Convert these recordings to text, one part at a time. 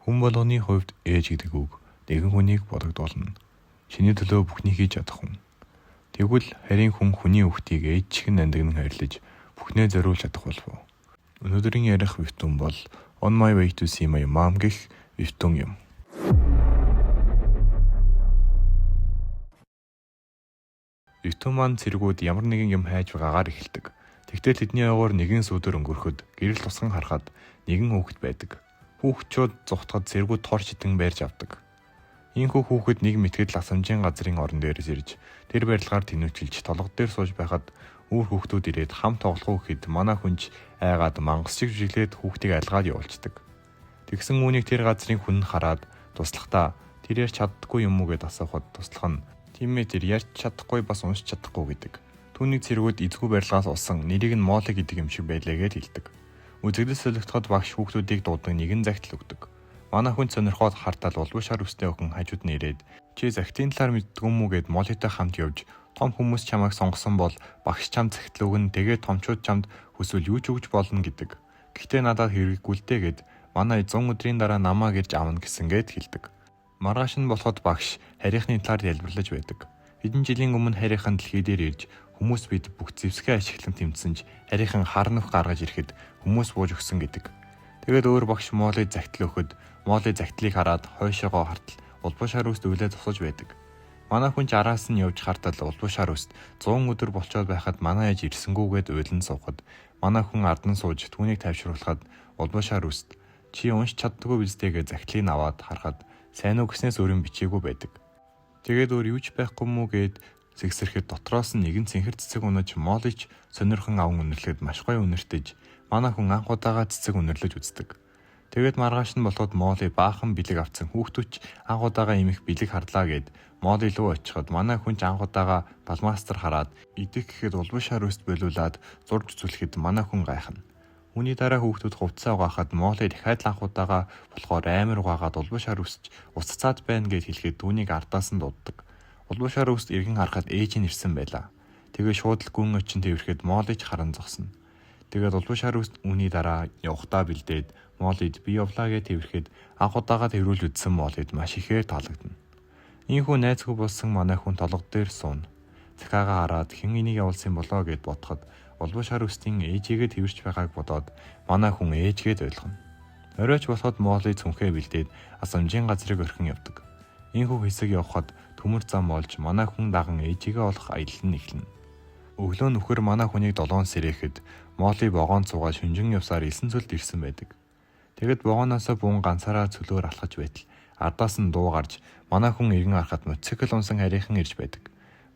Хүн болгоны хувьд ээж гэдэг үг нэгэн хүнийг бодогдуулна. Чиний төлөө бүхнийг хийж чадах хүн. Тэгвэл харин хүний хүүхдийг ээж чихэн нандинан хайрлаж бүхнээ зориулж чадах болов уу? Өнөөдрийн ярих вифтун бол On My Way to See My Mom гэх вифтун юм. Вифтун маань цэргүүд ямар нэгэн юм хайж байгаагаар эхэлдэг. Тэгтэл тэдний ойгоор нэгэн сүдөр өнгөрөхөд гэрэл тусган харахад нэгэн хүүхэд байдаг. Хүүхдчүүд зүхтахад цэргүүд тор шидэн байрж авдаг. Ийхүү хүүхэд нэг мэтгэл асамжийн газрын орон дээрээс ирж тэр барилгаар тэнүүчилж толгод дээр сууж байхад үүр хүүхдүүд ирээд хам тоглох гэхэд манай хүнч айгаад мангас шиг жиглээд хүүхдийг алгаад явуулцдаг. Тэгсэн үүнийг тэр газрын хүн хараад туслахтаа тэр ярьж чаддаггүй юм уу гэд асуухад туслах нь тиймээ тэр ярьж чадахгүй бас уншиж чадахгүй гэдэг. Түүний цэргүүд эзгүй барилгаас улсан нэрийг нь Молли гэдэг юм шиг байлаа гэж хэлдэг. Үзэгдэл солигдоход багш хүүхдүүдийг дуудан нэгэн загтал өгдөг. Манай хүн сонирхоод хартал улбушаар үстэй охин хажууд нь ирээд чи загтын талаар мэддэг юм уу гэд Моллитой хамт явж том хүмүүс чамайг сонгосон бол багш чамд загтал өгнө тэгээд томчууд чамд хүсвэл юу ч өгж болно гэдэг. Гэхдээ надад хэрэггүй л дээ гэд манай 100 өдрийн дараа намаа гэрж авна гэсэн гээд хэлдэг. Маргааш нь болоход багш харийнхны талаар ялбарлаж байдаг. Хэдэн жилийн өмнө харийнхан дэлхий дээр ирж хүмүүс бид бүх зэвсгээ ашиглан тэмцсэн ч харийнхан хар нүх гаргаж ирэхэд хүмүүс бууж өгсөн гэдэг. Тэгээд өөр багш Молли загтал өгөхөд Молли загтлыг хараад хойшоогоо хартал улбушаар үст өвлөө тусаж байдаг. Манай хүн ч араас нь явж хартал улбушаар үст 100 өдөр болцоод байхад манай ээж ирсэнгүүгээд уйлан суухад манай хүн ардан сууж түүнийг тайвшруулахад улбушаар үст чи унш чаддгүй биздээгээ загтлыг аваад харахад сайн уу гэснээс өөрийн бичээгүй байдаг. Тэгээд өөр юуч байхгүй мүү гэд сэгсэрхэд дотроос нь нэгэн цэнхэр цэцэг унаж Моллич сонирхон аван үнэрлэхэд маш гоё үнэртэж манай хүн анх удаага цэцэг үнэрлэж үздэг. Тэгээд маргааш нь болоход Молли баахан бэлэг авсан хүүхдүүч анх удаага имэх бэлэг харлаа гэд Молли руу очиход манай хүн ч анх удаага балмастер хараад идэх гэхэд улбушаар өст болиулаад зурж зүлэхэд манай хүн гайхна. Үүний дараа хүүхдүүд хувцас угаахад Молли дахиад анх удаага болохоор амар угаагаад улбушаар өсч уццаад байна гэд хэлэхэд түүнийг ардаас нь дууддаг. Улбушаар өст иргэн харахад ээж нь ирсэн байлаа. Тэгээ шууд л гүн очин тэрхэд Моллич харан зогсно. Тэгээд улбушаар өст үүний дараа явахтаа бэлдээд Моллид би явлаа гэж тэрхэд анх удаага тэрүүл үдсэн Моллид маш ихээр таалагдана. Ийхүү найзгүй болсон манай хүн толгод дээр суун. Захаагаа хараад хэн энийг явуулсан болоо гэд бодоход улбушаар өстийн ээжигээ тэрвэрч байгааг бодоод манай хүн ээжгээд ойлгоно. Оройч болоход Молли цүнхээ бэлдээд асамжийн газрыг орхин явдаг. Ийхүү хэсэг явхад төмөр зам болж манай хүн даган ээжигээ олох аялал нь эхэлнэ. Өглөө нөхөр манай хүнийг 7 сэрэхэд Молли вагонд суугаад шүнжин явсаар элсэн цөлд ирсэн байдаг. Тэгэд вагоноосоо буун ганцаараа цөлөөр алхаж байтал ардаас нь дуу гарч манай хүн иргэн харахад мотоцикл унсан харийнхан ирж байдаг.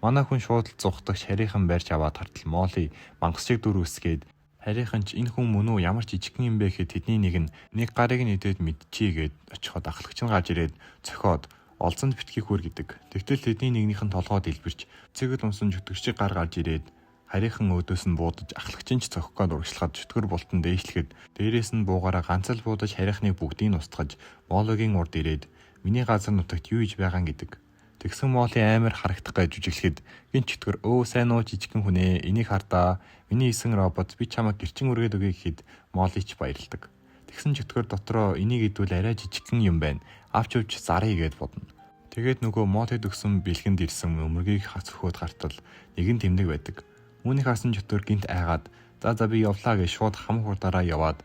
Манай хүн шууд л зугтагч харийнхан барьж аваад хартал Молли мангас шиг дүр үсгээд харийнхан ч энэ хүн мөн үү ямар ч жижигхэн юм бэ гэхэд тэдний нэг гарыг нь идээд мэдчихье гэд очиход ахлагч нь гарч ирээд цохиод олзонд битгий хүр гэдэг. Тэгтэл тэдний нэгнийх нь толгойд илбэрч цэгэл унсан жүтгэгчийг гар гарч ирээд харийнхан өөдөөс нь буудаж ахлагчин ч цохиход урагшлахад чөтгөр бултан дээшлэхэд дээрээс нь буугаараа ганц л буудаж харийнхныг бүгдийг нь устгаж Моллигийн урд ирээд миний газар нутагт юу хийж байгаа гэдэг. Тэгсэн Молли амар харагдах гэж жүжиглэхэд гин чөтгөр өө сайн уу жижигхэн хүнээ энийг хардаа миний эсэн робот би чамайг гэрчин үргээд өгье гэхэд Молли ч баярлдаг. Тэгсэн чөтгөр дотроо энийг идвэл арай жижигхэн юм байна. Авч явж заръя гэд бодно. Тэгээд нөгөө Моллид өгсөн бэлгэнд ирсэн өмөргийг хацөхөд гартал нэгэн тэмдэг байдаг. Үүнийг харсан чөтгөр гинт айгаад за би явлаа гэж шууд хам хурдаараа яваад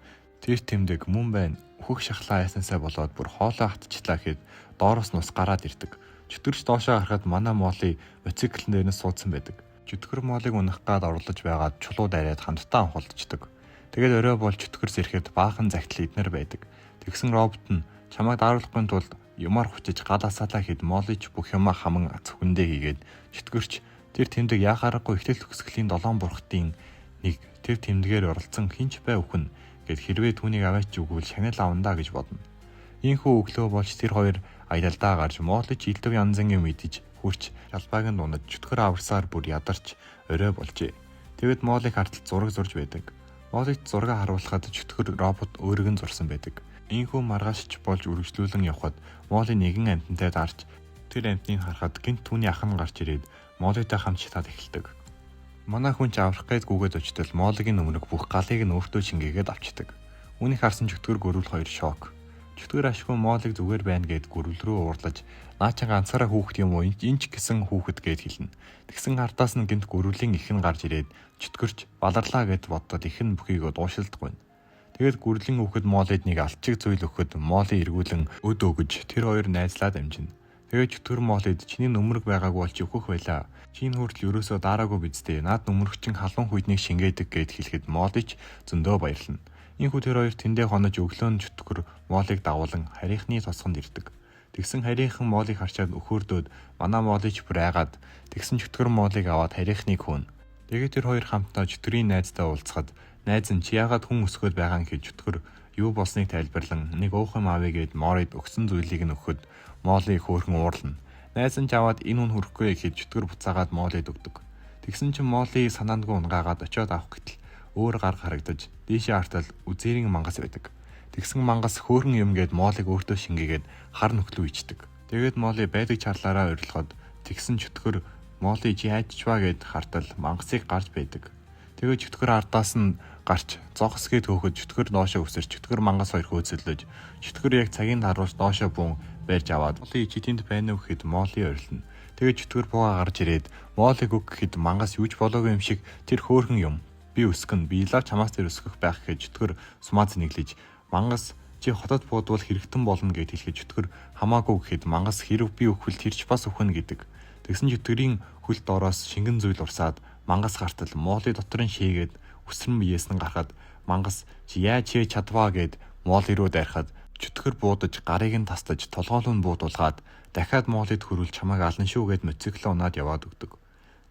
тэр тэмдэг мөн байна. Өөхөх шахлаа айснасаа болоод бүр хоолоо хатчихлаа гэхэд доороос нус гараад ирдэг. Чөтгөрч доошоо харахад манай Молли мотоциклэн дээрээс суудсан байдаг. Чөтгөр Моллиг унах гад орлож байгаад чулууд арайд хамтдаа анхуулдчихдаг. Тэгээд орой бол чөтгөрс ирэхэд баахан загтал эднэр байдаг. Тэгсэн робот нь чамайг дааруулахын тулд юмар хүчиж гал асаалаа хэд Моллич бүх юмаа хаман зөвхөндөө хийгээд чөтгөрч тэр тэмдэг яхаарахгүй ихтэл төгсгөлийн 7 бурхтын нэг тэр тэмдгээр оролцсон хинч бай өхөн гэд хэрвээ түүнийг аваач өгвөл шанал авандаа гэж бодно. Ийхүү өглөө болж тэр хоёр аялалдаа гарч Моллич илдэв янзын юм идэж хурч жалбайг нь унаж чөтгөр аварсаар бүр ядарч орой болжээ. Тэгэд Моллиг хартал зураг зурж байдаг. Моллич зураг харуулхад чөтгөр робот өөргөн зурсан байдаг. Ийхүү маргаашч болж үргэлжлүүлэн явхад Молли нэгэн амьтантай дарж тэр амьтныг харахад гинт түүний ах нь гарч ирээд Моллитой хамт шатаад эхэлдэг. Манай хүн ч аврах гээд гүгээд очтол Моллигийн өмнөх бүх галыг нь өөртөө шингээгээд авчдаг. Үүнийг харсан чөтгөр гөрүүл хоёр шок. Чөтгөр ашгүй Моллиг зүгээр байна гэд гүрэл рүү уурлаж наачин ганцаараа хүүхэд юм уу энэ ч гэсэн хүүхэд гэд хэлнэ. Тэгсэн ардаас нь гинт гүрвлийн их нь гарч ирээд чөтгөрч баларлаа гэд боддод их нь бүхийг дуушилдаггүй. Тэгээд гүрлийн хүүхэд Моллид нэг алчиг зүйл өгөхөд Молли эргүүлэн өд өгөж тэр хоёр найзлаад амжина. Тэгээд чөтгөр Моллид чиний нүмерэг байгаагүй бол чи өгөх байлаа. Чинь хүртэл ерөөсөө дараагүй биздээ. Наад нүмерэгчин халуун хүйтнийг шингээдэг гэд хэлэхэд Молли ч зөндөө баярлана. Ийхүү тэр хоёр тэндээ хонож өглөө нь чөтгөр Моллиг дагуулan харийнхны тосгонд ирдэг. Тэгсэн харийнхан Моллиг харчаад өхөөрдөөд манай Молли ч бүр айгаад тэгсэн чөтгөр Моллиг аваад харийнхныг хөөн. Тэгээд тэр хоёр хамтдаа чөтгөрийн найзтай уулзахад найз нь чи яагаад хүн өсгөөд байгаа юм гэж чөтгөр юу болсныг тайлбарлан нэг уух юм авъя гэд Моллид өгсөн зүйлийг нь өгөхөд Молли хөөрхөн уурлана. Найз нь ч аваад энэ хүн хүрэхгүй гэхэд чөтгөр буцаагаад Моллид өгдөг. Тэгсэн чинь Молли санаандгүй унгаагаад очиод авах гэтэл өөр гар харагдаж дээшээ хартал үзээрийн мангас байдаг. Тэгсэн мангас хөөрхөн юм гээд Моллиг өөртөө шингээгээд хар нөхлөө ичдэг. Тэгээд Молли байдаг чарлаараа урилгоод тэгсэн чөтгөр Молли чи хайчваа гэд хартал мангасыг гарч байдаг. Тэгээд чөтгөр ардаас нь гарч зогсгээ төөхөд чөтгөр доошоо өсөрч чөтгөр мангас хоёр хөөцөлдөж чөтгөр яг цагийн даруус доошоо бүүн барьж аваад Молли чи тэнд байна уу гэхэд Молли орилно. Тэгээд чөтгөр бууга гарч ирээд Моллиг өг гэхэд мангас юуж болоогүй юм шиг тэр хөөрхөн юм би өсгөн биелаа чамаас тэр өсгөх байх гэж чөтгөр сумаац нэглэж мангас чи хотод буудвал хэрэгтэн болно гэд хэлэхэд чөтгөр хамаагүй гэхэд мангас хэрв би өгвөл тэрч бас өхөн гэдэг. Тэгсэн чөтгөрийн хөлт ороос шингэн зүйл урсаад мангас гартал Молли дотрын шийгээд өсрөн биеэс нь гарахад мангас чи яаж хийж чадваа гэд Молли руу дайрахад чөтгөр буудаж гарыг нь тастаж толгойлоо нь буудуулгаад дахиад Моллид хөрвөл чамайг алан шүү гэд мотоциклоо унаад яваад өгдөг.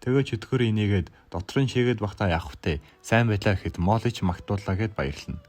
Тэгээ чөтгөр инээгээд дотрын шийгээд бахта явах втэ сайн байлаа гэхэд Молли ч магтууллаа гэд баярлана.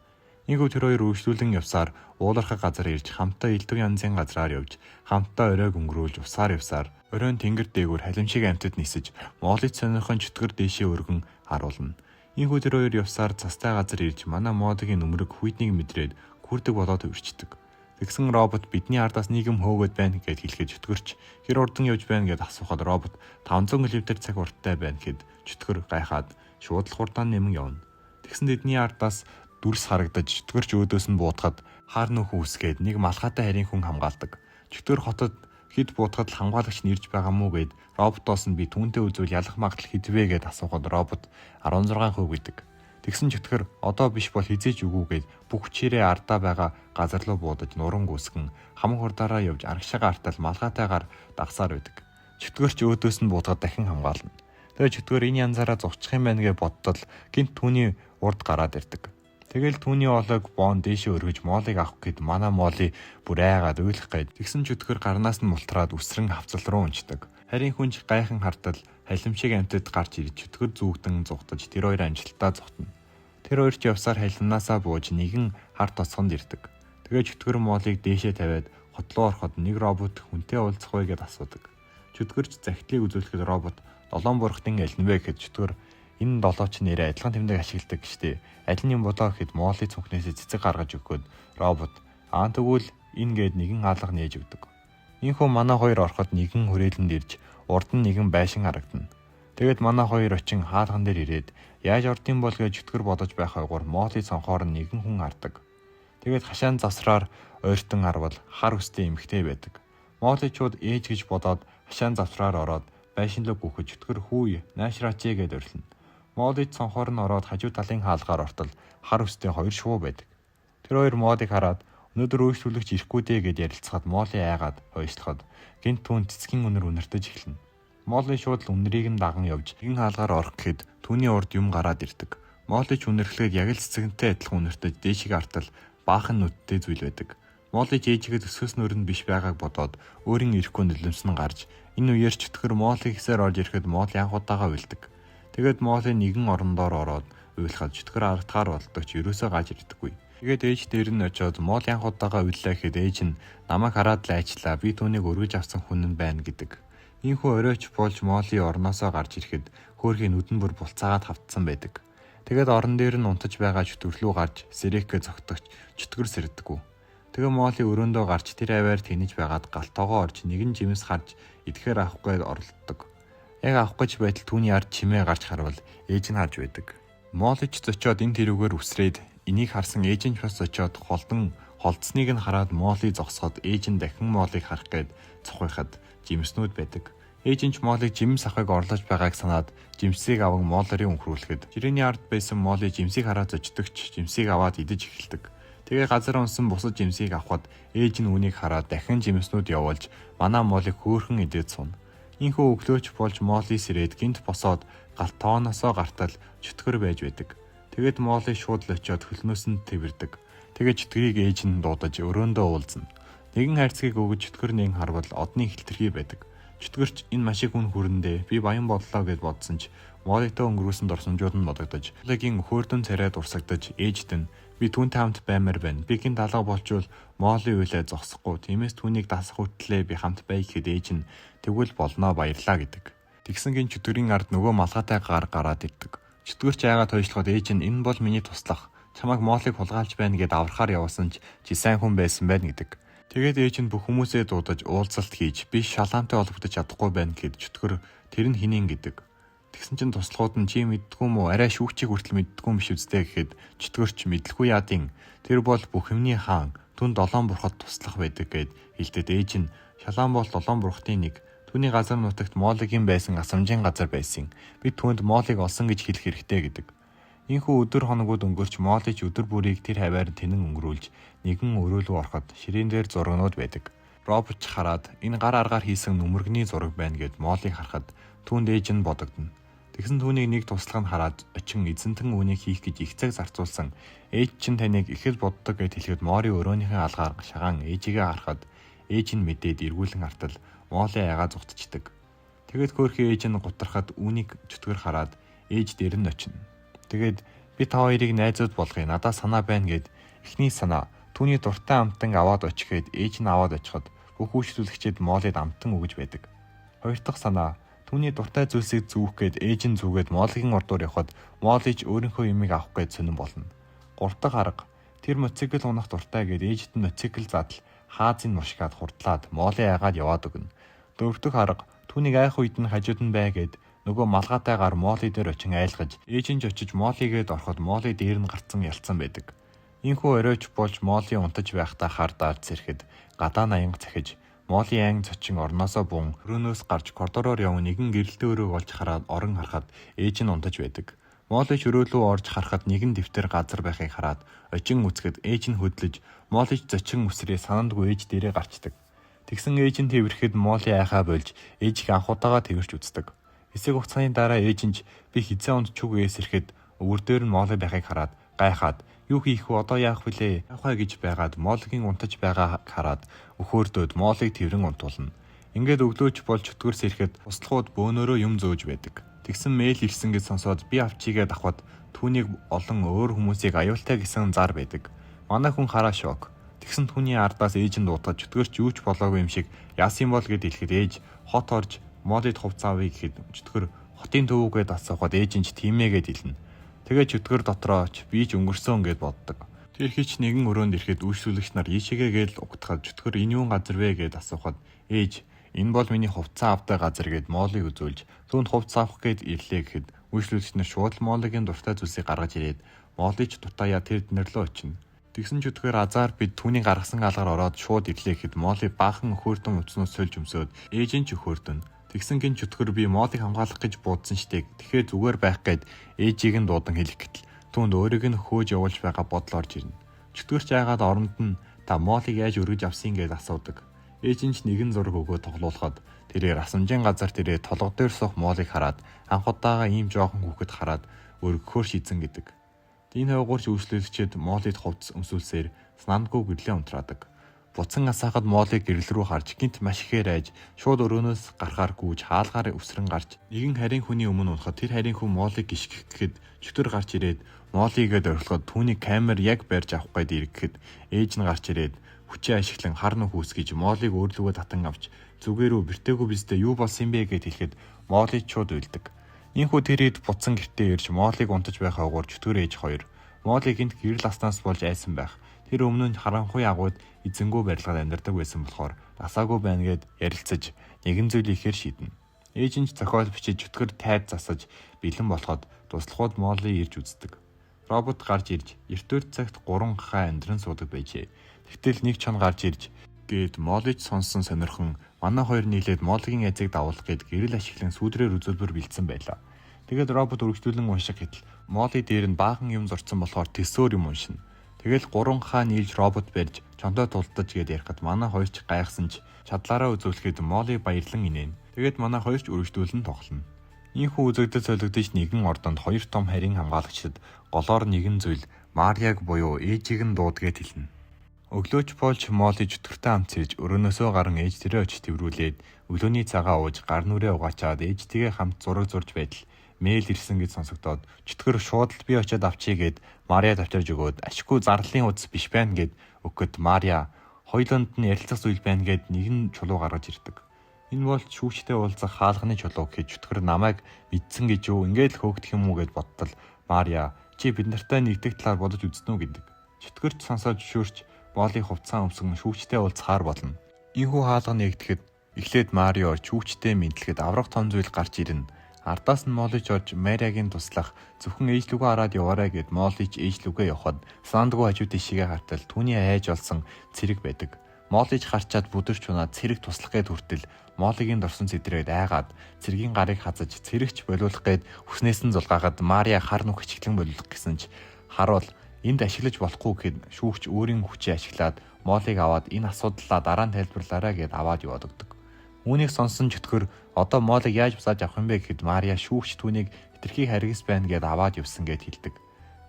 Ийгүү тэр хоёр үргэлжлүүлэн явсаар уулархаг газар ирж хамтдаа элдв янзын газраар явж хамтдаа оройг өнгөрүүлж усаар явсаар оройн тэнгэр дээгүүр халимшиг амьтад нисэж Моллид сонирхон чөтгөр дээшээ өргөн харуулна. Ийгүү тэр хоёр явсаар цастай газар ирж манай модгийн нүмерэг хүйтнийг мэдрээд күрдэг болоод өвчтдөг. Тэгсэн робот бидний ардаас нийгэм хөөгöd байна гэд хэлэхэд чөтгөрч хэр урдан явж байна гэд асуухад робот 500 км цаг урттай байна гэд чөтгөр гайхаад шууд л хурдан нэмэн явна. Тэгсэн тэдний ардаас дүрс харагдаж чөтгөрч өөдөөс нь буутахад хар нөхөн үсгээд нэг малхаатай харийн хүн хамгаалдаг. Чөтгөр хотод хэд буутахад л хамгаалагч нэрж байгаа мүү гэд роботоос нь би түүнтэй үзвэл ялах магадлал хэдвэ гэд асуухад робот 16% гэдэг. Тэгсэн чөтгөр одоо биш бол хизээч үгүйгээд бүх хүчээрээ ардаа байгаа газар руу буудаж нуран гүсгэн хамаг хурдаараа явж арагшаага артал малгайтайгаар дагсаар байдаг. Чөтгөрч өөдөөс нь буутахад дахин хамгаална. Тэгээ чөтгөр энэ янзаараа зогчих юм байна гэж бодтол гинт түүний урд гараад ирдэг. Тэгэл түүний олог боон дээшээ өргөж Моллиг авах гэд манай Молли бүр айгаад уйлах гээд тэгсэн чөтгөр гарнаас нь мултраад үсрэн хавцал руу унцдаг. Харин хүнч гайхан хартал халимшиг амтад гарч ирж чөтгөр зүүгдэн зугтаж тэр хоёр амжилтаа зогтно. Тэр хоёр ч явсаар халимнаасаа бууж нэгэн хар тосгонд ирдэг. Тэгээ чөтгөр Моллиг дээшээ тавиад хотлоо ороход нэг робот хүнтэй уулзах вэ гэд асуудаг. Чөтгөрч захидлыг үзүүлэхэд робот долоон бурхтын альнвэ гэхэд чөтгөр энэ долооч нэрээ адилхан тэмдэг ашигладаг гэжтэй. Аль нь юм болоо гэхэд Молли цүнхнээсээ цэцэг гаргаж өгөхөд робот тэгвэл энэ гээд нэгэн хаалга нээж өгдөг. Ийхүү манай хоёр ороход нэгэн хүрээлэнд ирж урд нь нэгэн байшин харагдана. Тэгээд манай хоёр очин хаалган дээр ирээд яаж ордын бол гэж чөтгөр бодож байх ойгоор Молли цонхоор нэгэн хүн хардаг. Тэгээд хашаан завсраар ойртон харвал хар үстэй эмэгтэй байдаг. Молли чууд ээж гэж бодоод хашаан завсраар ороод байшин руу гүөхөж чөтгөр хүү наашраач гэд орилно. Молли цонхоор нь ороод хажуу талын хаалгаар ортол хар үстэй хоёр шувуу байдаг. Тэр хоёр Моллиг хараад өнөөдөр өөрчлөлөгч ирэхгүй дээ гэж ярилцахад Молли айгаад хойшлоход гинт түүн цэцгийн үнэр үнэртэж эхэлнэ. Молли шууд л үнэрийг нь даган явж нэгэн хаалгаар орох гэхэд түүний урд юм гараад ирдэг. Молли ч үнэрлэхэд яг л цэцэгнтэй адилхан үнэртэж дээшиг артал баахан нүдтэй зүйл байдаг. Молли ээжигээ төсөөс нөрөнд биш байгааг бодоод өөрийн ирэхгүй нөлөөмсөн гарч энэ үеэр чөтгөр Молли хэсээр орж ирэхэд Молли анх удаага уйлдаг. Тэгээд Молли нэгэн орондоор ороод уйлахад чөтгөр аргатгаар болдог ч ерөөсөө гаж ирдэггүй. Тэгээд ээж дээр нь очиод Молли анх удаага уйллаа гэхэд ээж нь намайг хараад л айчлаа би түүнийг өргөж авсан хүн нь байна гэдэг. Ийхүү оройч болж Молли орноосоо гарч ирэхэд хөөрхийн нүдэн бүр булцаагаад хавтсан байдаг. Тэгээд орон дээр нь унтаж байгаа чөтгөрлөө гарч сэрэхгээ зогтогч чөтгөр сэрдэггүй. Тэгээ Молли өрөөндөө гарч тэр аваар тэнэж байгаад галтоогоо орж нэгэн жимс харж идэхээр авахгүй оролддог. Яг авах гэж байтал түүний ард чимээ гарч харвал ээж нь харж байдаг. Молли ч зочиод энэ тэрүүгээр үсрээд энийг харсан ээж нь бас зочиод холдон Холдсныг нь хараад Молли зогсоход ээж нь дахин Моллиг харах гээд цохойхад жимснүүд байдаг. Ээж нь ч Моллиг жимс авахыг орлож байгааг санаад жимсийг аван Моллерийн өнхрүүлэхэд жирээний ард байсан Молли жимсийг хараад зочдогч жимсийг аваад идэж эхэлдэг. Тэгээ газар унсан бусад жимсийг авахад ээж нь үүнийг хараад дахин жимснүүд явуулж манай Моллиг хөөхөн идээд сууна. Инхүү өглөөч болж Молли сэрээд гинт босоод галт тооноосоо гартал чөтгөр байж байдаг. Тэгээд Молли шууд л очиод хөлнөөс нь тэрвэрдэг. Тэгээд чөтгөрийг ээж нь дуудаж өрөөндөө уулзна. Нэгэн хайрцгийг өгөж чөтгөр нэг харвал одны ихтэрхий байдаг. Чөтгөрч энэ маш их хүн хүрэндээ би баян боллоо гэд бодсон ч Моллигтой өнгөрүүлсэн дурсамжууд нь бодогдож Моллигийн өхөөрдөн царай дурсагдаж ээжт нь би түүнтэй хамт баймаар байна. Би гинт алга болчвол Молли үйлээ зогсохгүй. Тиймээс түүнийг дасах хүртлээр би хамт бай гэхэд ээж нь тэгвэл болноо баярлаа гэдэг. Тэгсэн гин чөтгөрийн ард нөгөө малгайтай гар гараад ирдэг. Чөтгөрч айгаад хойшлоход ээж нь энэ бол миний туслах. Чамайг Моллиг хулгайлж байна гэд аврахаар явсан чи сайн хүн байсан байна гэдэг. Тэгээд ээж нь бүх хүмүүсээ дуудаж уулзалт хийж би шалаантай холбогдож чадахгүй байна гэд чөтгөр тэр нь хинэн гэдэг. Тэгсэн чинь туслахууд нь чи мэддгүй мүү арай шүүгчийг хүртэл мэддгүй юм биш үстэй гэхэд чөтгөрч мэдлгүй яадын тэр бол бүх юмний хаан түн долоон бурхад туслах байдаг гэд хэлдэд ээж нь шалаан бол долоон бурхтын нэг. Түүний газар нутагт Моллигийн байсан асамжийн газар байсан. Би түүнд Моллиг олсон гэж хэлэх хэрэгтэй гэдэг. Инхүү өдөр хоногуд өнгөрч Молли ч өдөр бүрийг тэр хаваар тэнэн өнгөрүүлж нэгэн өрөөлөө ороход ширээн дээр зургнууд байдаг. Роберт ч хараад энэ гар аргаар хийсэн нүмергний зураг байна гэд Моллиг харахад түүнд ээж нь бодогдно. Тэгсэн түүнийг нэг туслах нь хараад очин эзэнтэн үүнийг хийх гэж их цаг зарцуулсан. Ээж чинь таныг их л боддог гэд хэлэхэд Мори өрөөнийхөө алгаар шагаан ээжигээ харахад ээж нь мэдээд эргүүлэн артал Молли айгаа зүгтчдэг. Тэгээд хөөрхий ээж нь гутрахад үүнийг чөтгөр хараад ээж дээр нь очино. Тэгээд би та хоёрыг найзууд болгоё надаа санаа байна гэд эхний санаа түүний дуртай амтан аваад очиход ээж нь аваад очиход бүх үйлчлүүлэгчид Моллид амтан өгж байдаг. Хоёр дахь санаа түүний дуртай зүйлсийг зүүх гээд ээж нь зүгээд Моллигийн ордоор явхад Молли ч өөрийнхөө юмыг авах гээд сонирн болно. Гурав дахь арга тэр мотоцикл унах дуртай гээд ээжд нь мотоцикл задал хаазын нуршгаад хурдлаад Молли айгаад яваад өгнө. Дөрөв дэх арга түүнийг айх үед нь хажууд нь бай гээд нөгөө малгайтай гар Молли дээр очин айлгаж ээж нь ч очиж Моллигээд ороход Молли дээр нь гарцсан ялцсан байдаг. Инхүү оройч болж Молли унтаж байхдаа хардаад зэрхэд гадаа наянга цахиж Молли анги зочин орноосоо бун өрөөнөөс гарч коридороор явна нэгэн гэрэлтэй өрөөг олж хараад орон харахад ээж нь унтаж байдаг. Молли ч өрөө рүү орж харахад нэгэн дэвтэр газар байхыг хараад очин үцгэд ээж нь хөдлөж Молли ч зочин үсрээ санандгүй ээж дээрээ гарчдаг. Тэгсэн ээж нь тэрхэхэд Молли айхаа болж ээжийг анхудаага тэрч үздэг. Хэсэг хугацааны дараа ээж нь би хизээ унд чүг ээс ирэхэд өвөр дээр нь Молли байхыг хараад гайхаад юу хийх вэ одоо яах вүлээ яахаа гэж байгаад Моллигийн унтаж байгааг хараад өхөөрдөөд Моллиг тэрэн унтуулна. Ингээд өглөөч болж чөтгөрс ирэхэд туслахууд бөөнөрөө юм зөөж байдаг. Тэгсэн мэйл ирсэн гэж сонсоод би авчигээ давхад түүнийг олон өөр хүмүүсийг аюултай гэсэн зар байдаг. Манай хүн хараа шок. Тэгсэн түүний ардаас ээж нь дуудаад чөтгөрч юу ч болоогүй юм шиг яасан бол гэд хэлэхэд ээж хот орж Моллид хувцаавыг гэхэд чөтгөр хотын төвүүгээд асуухад ээж нь ч тиймээ гэд хэлнэ. Тэгээ чөтгөр дотроо ч би ч өнгөрсөн гэд боддог. Тэр хич нэгэн өрөөнд ирэхэд үйлчлүүлэгч нар ийшээгээ гээл угтахад чөтгөр энэ юу газар вэ гэд асуухад ээж энэ бол миний хувцас авдаг газар гэд Моллиг үзүүлж түүнд хувцас авах гэд ирлээ гэхэд үйлчлүүлэгч нар шууд Моллигийн дуртай зүйлсийг гаргаж ирээд Молли ч дутаая тэр нөрлөө очино. Тэгсэн чөтгөр азар бид түүний гаргасан алгаар ороод шууд ирлээ гэхэд Молли баахан өхөөрдөн уцнаас сольж өмсөөд ээж нь ч өхөөрдөн. Тэгсэн гин чөтгөр би Моллиг хамгаалах гэж буудсан штеп. Тэгэхээр зүгээр байх гээд ээжийг нь дуудан хэлэх гэтэл түүнд өөрийг нь хөөж явуулж байгаа бодол орж ирнэ. Чөтгөрч айгаад оронд нь та Моллиг яаж өргөж авсан гэж асуудаг. Ээж нь ч нэгэн зураг өгөө тоглуулахад тэрээр асамжийн газар тэрээ толго дээр суух Моллиг хараад анхудаага ийм жоохон хүүхэд хараад өргөхөөр шийдсэн гэдэг. Энэ хойгуурч үйлчлүүлэгчид Моллид хувцас өмсүүлсээр санамдгүй гэрлээ унтраадаг. Буцан асаахад Моллиг гэрэл рүү харж гинт маш ихээр айж шууд өрөөнөөс гарахаар гүйж хаалгаар үсрэн гарч нэгэн харийн хүний өмнө унахад тэр харийн хүн Моллиг гიშгэх гэхэд чөтгөр гарч ирээд Моллигээд орхилоход түүний камер яг барьж авах гээд ирэхэд ээж нь гарч ирээд хүчээ ашиглан хар нүх үүсгэж Моллиг өөрлөгөө татан авч зүгээрөө бэртээгүй биздээ юу болсон бэ гэд хэлэхэд Молли шууд уйлдаг. Ийхүү тэрэд буцан гэртээ ирж Моллиг унтаж байхаа угаар чөтгөр ээж хоёр Моллиг гинт гэрэл аснаас болж айсан байх. Тэр өмнө нь харанхуй агууд эзэнгүү барилгад амьдардаг байсан болохоор асаагүй байна гэд ярилцаж нэгэн зүйл ихээр шийднэ. Ээж нь зохиол бичиж чөтгөр тайд засаж бэлэн болоход туслахууд Молли ирж үздэг. Робот гарч ирж 9 цагт 3 хахаа амьдран суудаг байжээ. Тэгтэл нэг чон гарч ирж гээд Моллиж сонссон сонирхон манай хоёр нийлээд Моллигийн эзэг дагуулах гээд гэрэл ашиглан сүүдрээр үзүүлбэр бэлдсэн байлаа. Тэгээд робот үргэлжлүүлэн унших гэтэл Молли дээр нь баахан юм зурцсан болохоор төсөөр юм уншина. Тэгэл 3 хаа нийлж робот барьж чонтой тулдаж гээд ярихад манай хоёр ч гайхсан ч чадлаараа үзүүлэхэд Молли баярлан инээн. Тэгээд манай хоёр ч үргэлжлүүлэн тоглоно. Ийхүү үзэгдэл солигдож нэгэн ордонд хоёр том харийн хамгаалагчид голоор нэгэн зүйл Мариаг буюу ээжийг нь дуудгээд хэлнэ. Өглөөч Полч Молли чөтгөртэй хамт сэрж өрөөнөөсөө гарan ээж тэрэ очиж тэврүүлээд өглөөний цагаа ууж гар нүрээ угаачаад ээжтэйгээ хамт зураг зурж байтал мэйл ирсэн гэж сонсогдоод чөтгөр шууд л би очиод авчий гэд Мария тавчирж өгөөд ашиггүй зарлалын удас биш байна гэд өгөхөд Мария хоёуланд нь ярилцах зүйл байна гэд нэгэн чулуу гаргаж ирдэг. Энэ бол шүүгчтэй уулзах хаалганы чулуу гэж чөтгөр намайг мэдсэн гэж юу ингээд л хөөгдөх юм уу гэд бодтол Мария чи бид нартай нэгдэх талаар бодож үзсэн үү гэдэг. Чөтгөрч сонсоод шүүрч Молли хувцас өмсгөн шүүгчтэй уулзахаар болно. Ийхүү хаалга нэгдэхэд эхлээд Марио шүүгчтэй мэдлэхэд аврах том зүйл гарч ирнэ. Ардаас нь Моллиж орж Мариагийн туслах зөвхөн ээжлүгөө хараад яваарай гэд Моллиж ээжлүгөө явахад сандгүй хажуу тишгээ хартал түүний айж олсон цэрэг байдаг. Моллиж харчаад бүдэрч унаад цэрэг туслах гээд хүртэл Моллигийн дорсон цэдрээд айгаад цэргийн гарыг хазаж цэрэгч болиулах гээд хүснээс нь зулгаагаад Мария хар нүх хичглэн болиулах гэсэн ч харуул энд ашиглаж болохгүй гэхэд шүүгч өөрийн хүчийг ашиглаад Моллиг аваад энэ асуудлаа дараа нь тайлбарлаарай гэд аваад яваад өгдөг. Үүнийг сонсон чөтгөр одоо Моллиг яаж буцааж авах юм бэ гэхэд Мария шүүгч түүнийг хитрхи харгис байна гэд аваад явсан гэд хэлдэг.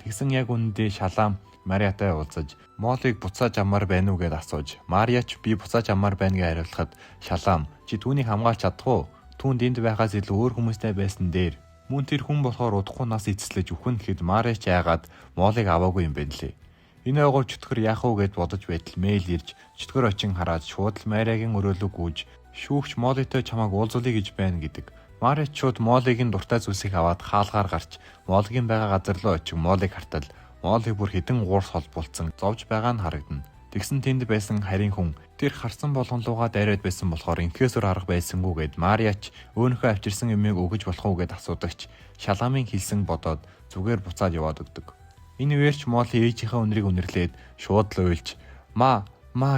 Тэгсэн яг үнэндээ Шалам Мариатай уулзаж Моллиг буцааж авмаар байна уу гэд асууж Мария ч би буцааж авмаар байна гэж хариулахад Шалам чи түүнийг хамгаалж чадах уу? Түүнд энд байхаас илүү өөр хүмүүстэй байсан дээр мөн тэр хүн болохоор удахгүй нас эцэслэж үхэн гэхэд Мария ч айгаад Моллиг аваагүй юм байна лээ. Энэ ойгоор чөтгөр яах вэ гэд бодож байтал мэйл ирж чөтгөр очин хараад шууд л Мариагийн өрөөлөг гүйж шүүгч Моллитой чамайг уулзуулъя гэж байна гэдэг. Мария ч шууд Моллигийн дуртай зүйлсийг аваад хаалгаар гарч Моллигийн байгаа газар руу очив Моллиг хартал Молли бүр хідэн уурс холбуулсан зовж байгаа нь харагдана. Тэгсэн тэнд байсан харийн хүн тэр харсан болгонлуугаа дайраад байсан болохоор инхээсөр арга байсангүй гэд Мария ч өөрийнхөө авчирсан юмыг өгөж болох уу гэд асуудагч Шаламын хэлсэн бодоод зүгээр буцаад яваад өгдөг. Энэ үеэр ч Молли ээжийнхээ үнрийг үнэрлээд шууд л уйлж маа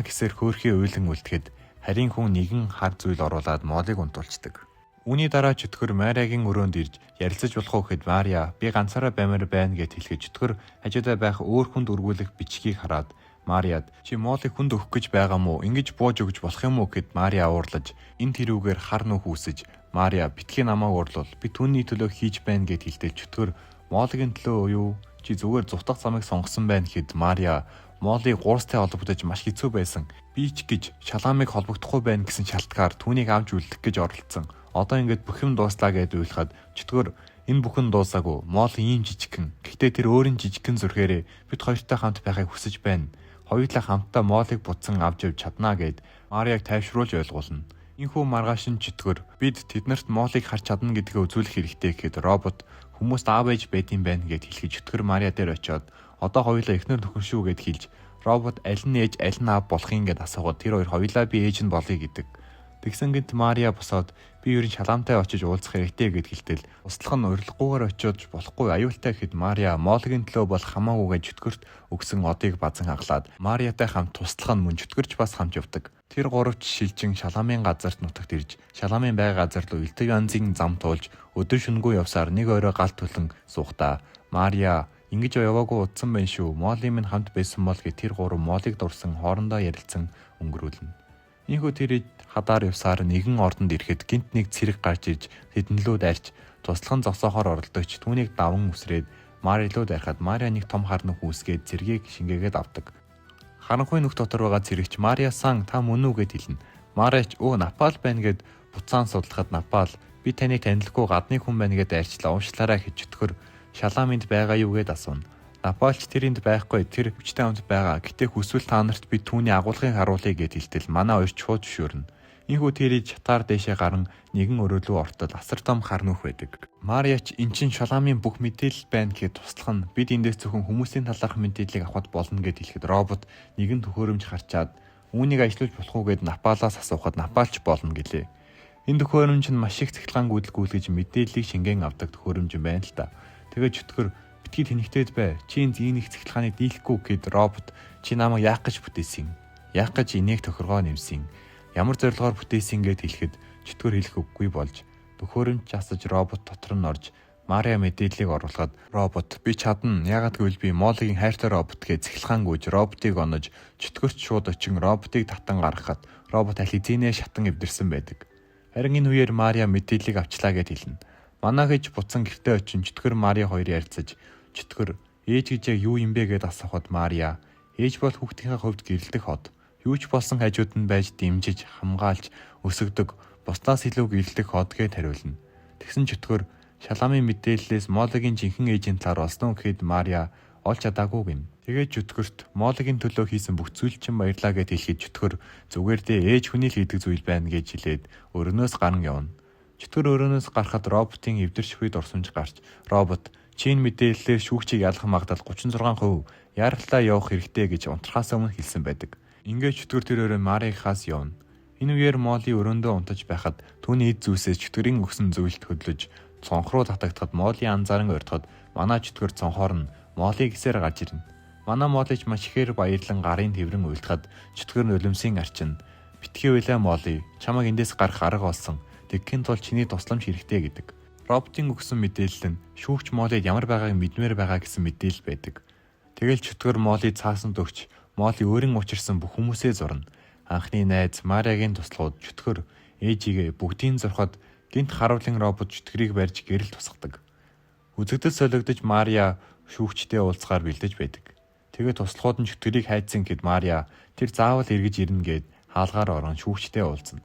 гэсээр хөөрхий уйлан үлдэхэд харийн хүн нэгэн хар зүйл оруулаад Моллиг унтуулцдаг. Үүний дараа чөтгөр Мариагийн өрөөнд ирж ярилцаж болох уу гэхэд Мария би ганцаараа баймаар байна гэд хэлгээд чөтгөр хажуудаа байх өөр хүнд өргүүлэх бичгийг хараад Мариад чи Моллиг хүнд өгөх гэж байгаа мó ингэж бууж өгч болох юм уу гэд Мария уурлаж энэ тэрүүгээр хар нүх үсэж Мария битгий намайг уурлуул би түүний төлөө хийж байна гэд хэлдэг чөтгөр Моллигийн төлөө юу чи зүгээр зутах замыг сонгосон байна гэд Мария Молли гуурстай холбогдож маш хэцүү байсан. Би ч гэж Шаламыг холбогдохгүй байна гэсэн шалтгаар түүнийг авч үлдэх гэж оролцсон. Одоо ингээд бүх юм дууслаа гэж уйлахад чөтгөр энэ бүхэн дуусаагүй. Молли ийм жижигхэн. Гэхдээ тэр өөрийн жижигхэн зүрхээрээ бид хоёртой хамт байхыг хүсэж байна. Хоёулаа хамтдаа Моллиг буцсан авч явж чаднаа гэд Мариаг тайвшруулж ойлгуулна. Энэхүү маргааш нь чөтгөр бид тэднэрт Моллиг харж чадна гэдгээ үзүүлэх хэрэгтэй гэхэд робот хүмүүст аав ээж байд юм байна гэд хэлхий чөтгөр Мария дээр очиод одоо хоёулаа эхнэр нөхөр шүү гэд хэлж робот аль нь ээж аль нь аав болохын гэд асуугаад тэр хоёр хоёулаа би ээж нь болъё гэдэг. Тэгсэн гинт Мария босоод би ерөн Шаламтай очиж уулзах хэрэгтэй гэд хэлтэл услах нь урилгагүйгээр очиж болохгүй аюултай гэхэд Мария Моллигийн төлөө бол хамаагүй гэж чөтгөрт өгсөн одыг базан хаглаад Мариатай хамт туслах нь мөн чөтгөрч бас хамт явдаг. Тэр гуравч шилжин Шаламын газарт нутагт ирж Шаламын байга газар руу элдв янзын зам туулж өдөр шөнөгүй явсаар нэг орой галт төлөн суухдаа Мария ингэж яваагүй удсан байна шүү. Молли минь хамт байсан бол гэ тэр гурав Моллиг дурсан хоорондоо ярилцсан өнгөрүүлнэ. Ийхүү тэр хадаар явсаар нэгэн ордонд ирэхэд гинт нэг цэрэг гарч ирж тэднлүү дайрч туслахын зогсоохоор оролдогч түүнийг даван үсрээд Марилуу дайрахад Мария нэг том хар нүх үсгээд цэргийг шингээгээд авдаг. Харанхуй нүх дотор байгаа цэрэгч Мария сан та мөн үү гэд хэлнэ. Марияч Напал байна гэд буцаан судлахад Напал би таныг танилгүй гадны хүн байна гэд дайрчлаа уншлаарай гэж чөтгөр Шаламынд байгаа юу гэд асууна. Напалч тэрэнд байхгүй тэр хүчтэй хамт байгаа. Гэтэ хүсвэл та нарт би түүний агуулгыг харуулъя гэд хэлтэл манай хоёр чууд шүрнэ. Ийхүү тэрий чатаар дэшээ гарan нэгэн өрөөлөө ортол асар том хар нүх байдаг. Марияч эн чин Шаламын бүх мэдээлэл байна гэд туслах нь бид эндээс зөвхөн хүмүүсийн талаарх мэдээллийг авахд болно гэд хэлэхэд робот нэгэн төхөөрөмж харчаад үүнийг ажилуулж болох уу гэд Напалаас асуухад Напалч болно гэлээ. Энэ төхөөрөмж нь маш их цахилгаан гүйцэлгүүлж мэдээллийг шингэн авдаг төхөөрөмж юм байна л та. Тэгээд чөтгөр битгий тэнэгтээд бай. Чи энэ их цахилгааныг дийлэхгүй гэд робот Чи намайг яах гэж бүтээсэн? Яах гэж инег тохиргоо нэмсэн? Ямар зорилгоор бүтээсэн гэд хэлэхэд чөтгөр хэлэх үггүй болж төхөөрөмж засаж робот дотор нь орж Мария мэдээллийг оруулахад робот би чадна. Яагаад гэвэл би Моллигийн хайртай робот гэж цэглэхан гүйж роботыг онож чөтгөрч шууд очин роботыг татан гаргахад робот аль хэзээ шатан эвдэрсэн байдаг. Харин энэ үеэр Мария мэдээллийг авчлаа гэд хэлнэ. Манаа гэж буцан гэртээ очин чөтгөр Мария хоёр ярилцаж чөтгөр ээж гэж яг юу юм бэ гэд асуухад Мария ээж бол хүүхдийнхээ хувьд гэрэлтэх хот. Юу ч болсон хажууд нь байж дэмжиж хамгаалж өсгдөг бусдаас илүү гэрэлтэх хот гэд хариулна. Тэгсэн чөтгөр шаламын мэдээллээс Моллигийн жинхэнэ ээжийн талаар олсон гэхэд Мария олж чадаагүй гин. Тэгээд чөтгөрт Моллигийн төлөө хийсэн бүх зүйл чинь баярлаа гэд хэлэхэд чөтгөр зүгээр дээ ээж хүний л хийдэг зүйл байна гэж хэлээд өрөөнөөс гаран явна. Чөтгөр өрөөнөөс гарахад роботын эвдэрч буй дурсамж гарч робот чинь мэдээллээр шүүгчийг ялах магадлал 36% яаралтай явах хэрэгтэй гэж унтрахаас өмнө хэлсэн байдаг. Ингээд чөтгөр тэр өрөө Марийнхаас явна. Энэ үеэр Молли өрөөндөө унтаж байхад түүний эд зүйлсээс чөтгөрийн өгсөн зүйлд хөдлөж цонх руу татагдахад Молли анзааран ойртоход манай чөтгөр цонхоор нь Молли гисээр гарч ирнэ. Манай Моллич маш ихээр баярлан гарын тэврэн уйлдахад чөтгөр нь улимсын арчин. Битгий байлаа Молли. Чамайг эндээс гарах арга олсон. Тэгхийн тулд чиний тусламж хэрэгтэй гэдэг. Роботын өгсөн мэдээлэл нь шүүгч Моллид ямар байгааг мэдмээр байгаа гэсэн мэдээлэл байдаг. Тэгэл чөтгөр Молли цаасан дөгч Молли өөрийн учирсан бүх хүмүүсээ зурна. Анхны найз Мариагийн туслахуд чөтгөр ээжигээ бүгдийн зурхад гинт харуулын робот чөтгөрийг барьж гэрэл тусгадаг. Үзэгдэл солигдож Мария шүүгчтэй уулзгаар бэлдэж байдаг. Тэгээд туслахууд нь чөтгөрийг хайцсан гэд Мария тэр заавал эргэж ирнэ гэд хаалгаар орон шүүгчтэй уулзна.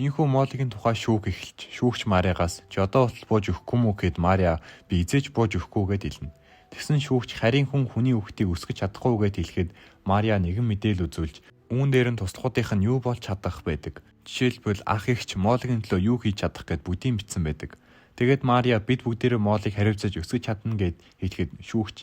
Ийхүү Моллигийн тухай шүүх эхэлж шүүгч Мариагаас чи одоо болтол бууж өгөхгүй мүү гэд Мария би эзэж бууж өгөхгүй гэд хэлнэ. Тэгсэн шүүгч харийн хүний үхтийг өсгөж чадахгүй гэд хэлэхэд Мария нэгэн мэдээл үзүүлж үүн дээр нь туслахуудынх нь юу болж чадах байдаг. Жишээлбэл ах эгч Моллигийн төлөө юу хийж чадах гэд бүдийн бичсэн байдаг. Тэгээд Мария бид бүгдээрээ Моллиг хариуцаж өсгөж чадна гэд хэлэхэд шүүгч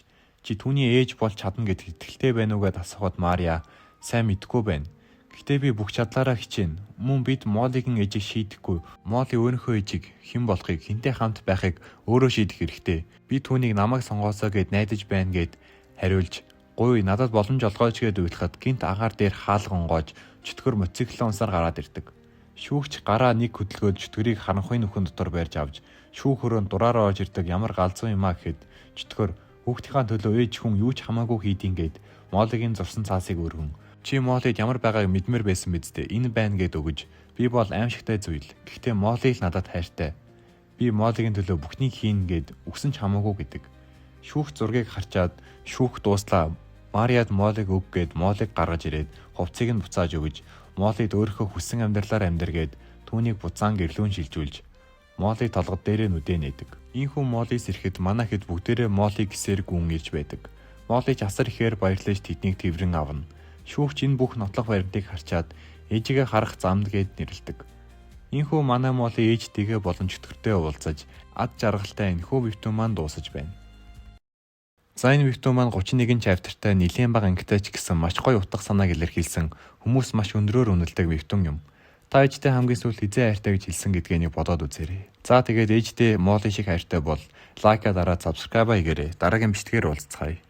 чи түүний ээж болж чадна гэд итгэлтэй байна уу гэд асуухад Мария сайн мэдэхгүй байна. Гэхдээ би бүх чадлаараа хичээнэ. Мөн бид Моллигийн ээжийг шийдэхгүй. Молли өөрийнхөө ээжийг хэн болохыг хэнтэй хамт байхыг өөрөө шийдэх хэрэгтэй. Би түүнийг намайг сонгоосоо гэд найдаж байна гэд хариулж гуй надад боломж олгооч гэд уйлахад гинт агаар дээр хаалга онгоож чөтгөр мотоциклын унсаар гараад ирдэг. Шүүгч гараа нэг хөдөлгөөд чөтгөрийг харанхуй нөхөн дотор байрж авч шүүх хөрөөнд дураараа орж ирдэг ямар галзуу юм аа гэхэд чөтгөр хүүхдийнхаа төлөө ээж хүн юу ч хамаагүй хийдин гэд Моллигийн зурсан цаасыг өргөн чи Моллид ямар байгааг мэдмээр байсан биз дээ энэ байна гэд өгөж би бол аимшигтай зүйл. Гэхдээ Молли л надад хайртай. Би Моллигийн төлөө бүхнийг хийн гэд өгсөн ч хамаагүй гэдэг. Шүүх зургийг харчаад шүүх дууслаа. Мариад Моллиг өг гэд Моллиг гаргаж ирээд хувцсыг нь буцааж өгөж Моллид өөрийнхөө хүссэн амьдралаар амьдр гэд түүнийг буцаан гэрлүүн шилжүүлж Молли толгод дээрээ нүдэ нээдэг. Ийхүү Моллис ирэхэд манай хэд бүгдээрээ Молли гисээр гүн ирж байдаг. Молли ч асар ихээр баярлаж тэднийг тэврэн авна. Шүүгч энэ бүх нотлох баримтыг харчаад ээжигээ харах замд гэд нэрлэдэг. Ийхүү манай Молли ээжтэйгээ болон чөтгөртэй уулзаж ад жаргалтай энэхүү битүү маань дуусаж байна. За энэ битүү маань 31 чаптертай нэлийн бага ангитай ч гэсэн маш гоё утга санааг илэрхийлсэн хүмүүс маш өндрөөр үнэлдэг битүүн юм. Та ээжтэй хамгийн сүүлд хизээ хайртай гэж хэлсэн гэдгээний бодоод үзээрэй. За тэгээд ээжтэй Молли шиг хайртай бол лайка дараад subscribe хийгээрэй. Дараагийн бичлэгээр уулзцгаая.